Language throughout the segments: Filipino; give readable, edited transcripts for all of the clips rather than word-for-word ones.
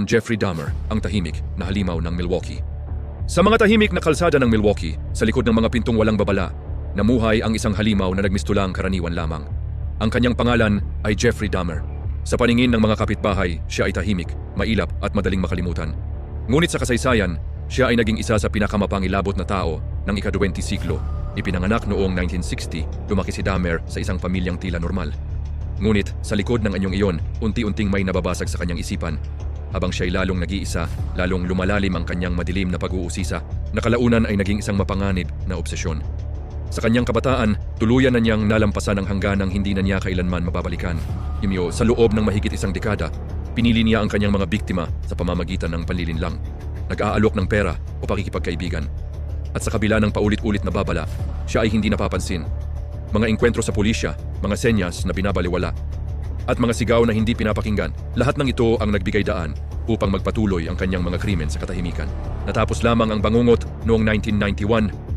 Jeffrey Dahmer, ang tahimik na halimaw ng Milwaukee. Sa mga tahimik na kalsada ng Milwaukee, sa likod ng mga pintong walang babala, namuhay ang isang halimaw na nagmistulang karaniwan lamang. Ang kanyang pangalan ay Jeffrey Dahmer. Sa paningin ng mga kapitbahay, siya ay tahimik, mailap at madaling makalimutan. Ngunit sa kasaysayan, siya ay naging isa sa pinakamapangilabot na tao ng ika-20 siglo. Ipinanganak noong 1960, lumaki si Dahmer sa isang pamilyang tila normal. Ngunit sa likod ng anyong iyon, unti-unting may nababasag sa kanyang isipan. Habang siya'y lalong nag-iisa, lalong lumalalim ang kanyang madilim na pag-uusisa, na kalaunan ay naging isang mapanganib na obsesyon. Sa kanyang kabataan, tuluyan na niyang nalampasan ang hangganang hindi na niya kailanman mababalikan. Sa loob ng mahigit isang dekada, pinili niya ang kanyang mga biktima sa pamamagitan ng panlilinlang. Nag-aalok ng pera o pakikipagkaibigan. At sa kabila ng paulit-ulit na babala, siya ay hindi napapansin. Mga engkwentro sa pulisya, mga senyas na binabaliwala, at mga sigaw na hindi pinapakinggan, lahat ng ito ang nagbigay daan upang magpatuloy ang kanyang mga krimen sa katahimikan. Natapos lamang ang bangungot noong 1991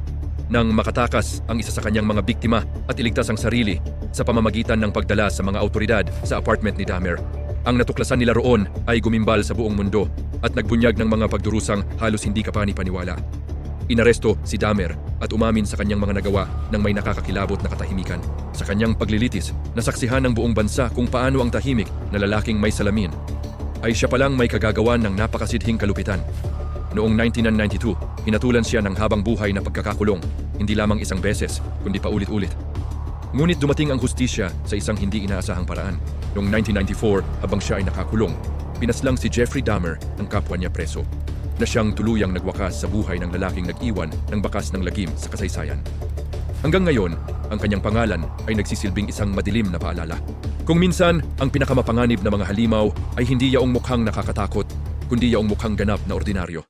nang makatakas ang isa sa kanyang mga biktima at iligtas ang sarili sa pamamagitan ng pagdala sa mga autoridad sa apartment ni Dahmer. Ang natuklasan nila roon ay gumimbal sa buong mundo at nagbunyag ng mga pagdurusang halos hindi kapani-paniwala. Inaresto si Dahmer at umamin sa kanyang mga nagawa ng may nakakakilabot na katahimikan. Sa kanyang paglilitis, nasaksihan ng buong bansa kung paano ang tahimik na lalaking may salamin ay siya palang may kagagawan ng napakasidhing kalupitan. Noong 1992, hinatulan siya ng habang buhay na pagkakakulong, hindi lamang isang beses, kundi paulit-ulit. Ngunit dumating ang hustisya sa isang hindi inaasahang paraan. Noong 1994, habang siya ay nakakulong, pinaslang si Jeffrey Dahmer ng kapwa niya preso, na siyang tuluyang nagwakas sa buhay ng lalaking nag-iwan ng bakas ng lagim sa kasaysayan. Hanggang ngayon, ang kanyang pangalan ay nagsisilbing isang madilim na paalala. Kung minsan, ang pinakamapanganib na mga halimaw ay hindi yaong mukhang nakakatakot, kundi yaong mukhang ganap na ordinaryo.